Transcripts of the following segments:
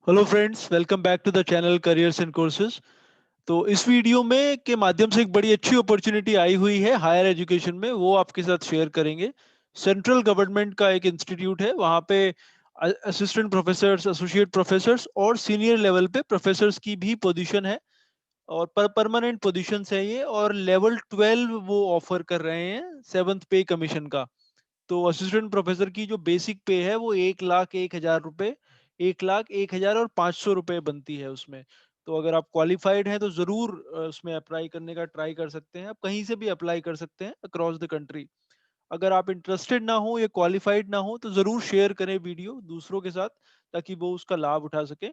Hello friends, welcome back to the channel careers and courses. तो इस video में के माध्यम से एक बड़ी अच्छी अपॉर्चुनिटी आई हुई है हायर एजुकेशन में, वो आपके साथ शेयर करेंगे। सेंट्रल गवर्नमेंट का एक इंस्टीट्यूट है, वहाँ पे असिस्टेंट प्रोफेसर्स, एसोसिएट प्रोफेसर्स और सीनियर लेवल पे प्रोफेसर्स की भी पोजीशन है। और परमानेंट पोजीशंस है ये, और लेवल 12 वो ऑफर कर रहे हैं सेवंथ पे कमीशन का। तो असिस्टेंट प्रोफेसर की जो बेसिक पे है वो 1,01,000 रुपए, 1,01,000 और 500 रुपए बनती है उसमें। तो अगर आप क्वालिफाइड हैं तो जरूर उसमें अप्लाई करने का ट्राई कर सकते हैं। आप कहीं से भी अप्लाई कर सकते हैं अक्रॉस द कंट्री। अगर आप इंटरेस्टेड ना हो या क्वालिफाइड ना हो तो जरूर शेयर करें वीडियो दूसरों के साथ, ताकि वो उसका लाभ उठा सके।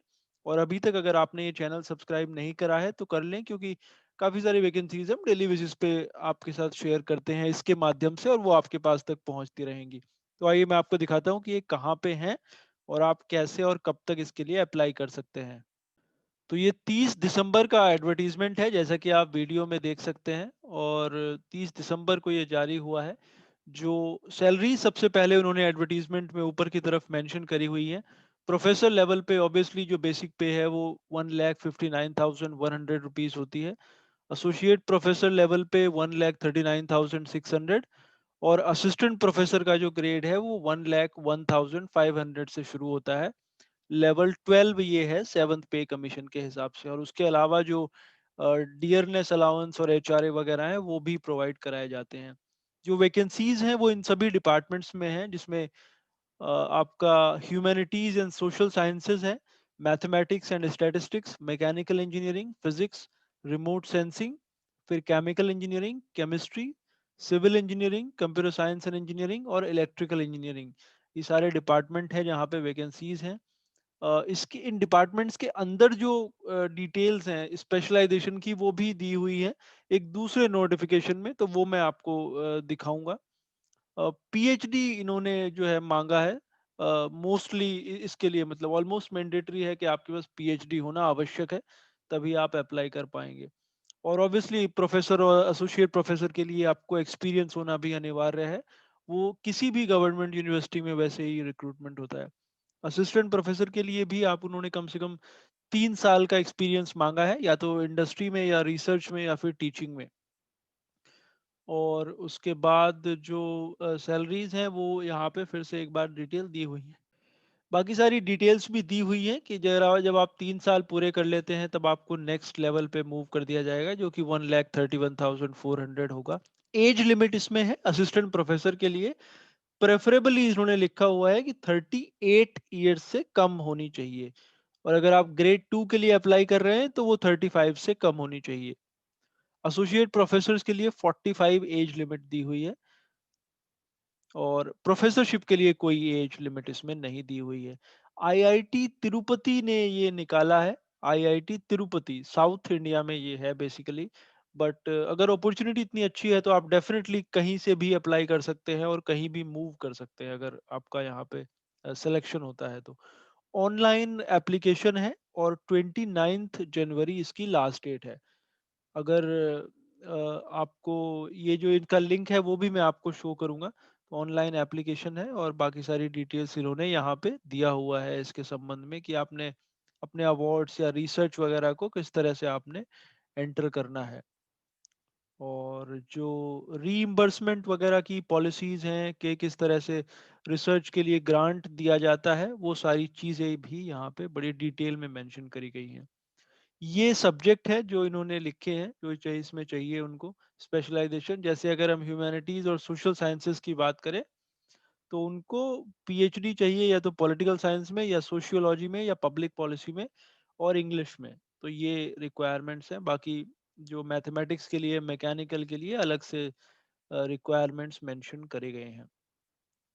और अभी तक अगर आपने ये चैनल सब्सक्राइब नहीं करा है तो कर लें, क्योंकि काफ़ी सारी वैकेंसीज हम डेली बेसिस पे आपके साथ शेयर करते हैं इसके माध्यम से, और वो आपके पास तक पहुंचती रहेंगी। तो आइए मैं आपको दिखाता हूँ कि ये कहाँ पे हैं और आप कैसे और कब तक इसके लिए अप्लाई कर सकते हैं। तो ये 30 दिसंबर का एडवर्टीजमेंट है, जैसा कि आप वीडियो में देख सकते हैं। और 30 दिसंबर को ये जारी हुआ है। जो सैलरी सबसे पहले उन्होंने एडवर्टीजमेंट में ऊपर की तरफ मेंशन करी हुई है। प्रोफेसर लेवल पे ऑब्वियसली जो बेसिक पे है वो 1,59,100 रुपीज होती है। एसोसिएट प्रोफेसर लेवल पे 1,39,600। और असिस्टेंट प्रोफेसर का जो ग्रेड है वो 1,01,500 से शुरू होता है। लेवल 12 ये है सेवंथ पे कमीशन के हिसाब से। और उसके अलावा जो डियरनेस अलाउंस और एचआरए वगैरह है वो भी प्रोवाइड कराए जाते हैं। जो वैकेंसीज हैं वो इन सभी डिपार्टमेंट्स में हैं, जिसमें आपका ह्यूमैनिटीज एंड सोशल साइंसेज है, mathematics and statistics, mechanical engineering, physics, remote sensing, फिर chemical engineering, chemistry, civil engineering, computer science and engineering और इलेक्ट्रिकल इंजीनियरिंग। ये सारे डिपार्टमेंट हैं जहाँ पे वैकेंसीज हैं। इसके इन डिपार्टमेंट्स के अंदर जो डिटेल्स हैं स्पेशलाइजेशन की वो भी दी हुई है एक दूसरे नोटिफिकेशन में, तो वो मैं आपको दिखाऊंगा। पीएचडी इन्होंने जो है मांगा है मोस्टली इसके लिए, मतलब ऑलमोस्ट मैंडेटरी है कि आपके पास पीएचडी होना आवश्यक है, तभी आप अप्लाई कर पाएंगे। और ऑब्वियसली प्रोफेसर और एसोसिएट प्रोफेसर के लिए आपको एक्सपीरियंस होना भी अनिवार्य है। वो किसी भी गवर्नमेंट यूनिवर्सिटी में वैसे ही रिक्रूटमेंट होता है। असिस्टेंट प्रोफेसर के लिए भी आप उन्होंने कम से कम 3 साल का एक्सपीरियंस मांगा है, या तो इंडस्ट्री में या रिसर्च में या फिर टीचिंग में। और उसके बाद जो सैलरीज हैं वो यहाँ पे फिर से एक बार डिटेल दी हुई है। बाकी सारी डिटेल्स भी दी हुई है कि जरा जब आप 3 साल पूरे कर लेते हैं तब आपको नेक्स्ट लेवल पे मूव कर दिया जाएगा, जो कि 1,31,400 होगा। एज लिमिट इसमें है असिस्टेंट प्रोफेसर के लिए, प्रेफरेबली इन्होंने लिखा हुआ है कि 38 ईयर्स से कम होनी चाहिए। और अगर आप ग्रेड 2 के लिए अप्लाई कर रहे हैं तो वो 35 से कम होनी चाहिए। एसोसिएट प्रोफेसर के लिए 45 एज लिमिट दी हुई है। और प्रोफेसरशिप के लिए कोई एज लिमिट इसमें नहीं दी हुई है। आईआईटी तिरुपति ने ये निकाला है। आईआईटी तिरुपति साउथ इंडिया में ये है बेसिकली। बट अगर अपॉर्चुनिटी इतनी अच्छी है तो आप डेफिनेटली कहीं से भी अप्लाई कर सकते हैं और कहीं भी मूव कर सकते हैं अगर आपका यहाँ पे सिलेक्शन होता है तो। ऑनलाइन एप्लीकेशन है और 29 जनवरी इसकी लास्ट डेट है। अगर आपको ये जो इनका लिंक है वो भी मैं आपको शो करूंगा। तो ऑनलाइन एप्लीकेशन है और बाकी सारी डिटेल्स इन्होंने यहाँ पे दिया हुआ है इसके संबंध में कि आपने अपने अवार्ड्स या रिसर्च वगैरह को किस तरह से आपने एंटर करना है। और जो रीइंबर्समेंट वगैरह की पॉलिसीज हैं कि किस तरह से रिसर्च के लिए ग्रांट दिया जाता है, वो सारी चीज़ें भी यहाँ पे बड़ी डिटेल में मेंशन करी गई हैं। ये सब्जेक्ट है जो इन्होंने लिखे हैं, जो चाहिए इसमें चाहिए उनको स्पेशलाइजेशन। जैसे अगर हम ह्यूमैनिटीज और सोशल साइंसेज की बात करें तो उनको पीएचडी चाहिए या तो पॉलिटिकल साइंस में या सोशियोलॉजी में या पब्लिक पॉलिसी में और इंग्लिश में। तो ये रिक्वायरमेंट्स हैं। बाकी जो मैथमेटिक्स के लिए, मैकेनिकल के लिए अलग से रिक्वायरमेंट्स मेंशन करे गए हैं।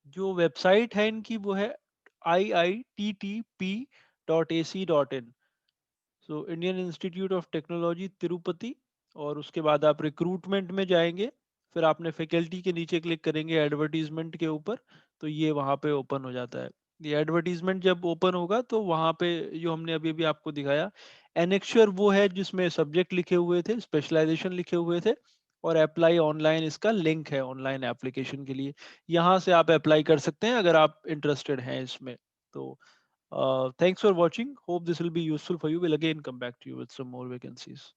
जो वेबसाइट है इनकी वो है IITTP.ac.in, so Indian institute of technology Tirupati. और उसके बाद आप रिक्रूटमेंट में जाएंगे, फिर आपने फैकल्टी के नीचे क्लिक करेंगे एडवर्टीजमेंट के ऊपर, तो ये वहाँ पे ओपन हो जाता है। ये एडवर्टीजमेंट जब ओपन होगा तो वहाँ पे जो हमने अभी भी आपको दिखाया एनेक्चर वो है जिसमें सब्जेक्ट लिखे हुए थे, स्पेशलाइजेशन लिखे हुए थे, और अप्लाई ऑनलाइन इसका लिंक है ऑनलाइन एप्लीकेशन के लिए। यहाँ से आप अप्लाई कर सकते हैं अगर आप इंटरेस्टेड हैं इसमें। तो Thanks for watching. Hope this will be useful for you. We'll again come back to you with some more vacancies.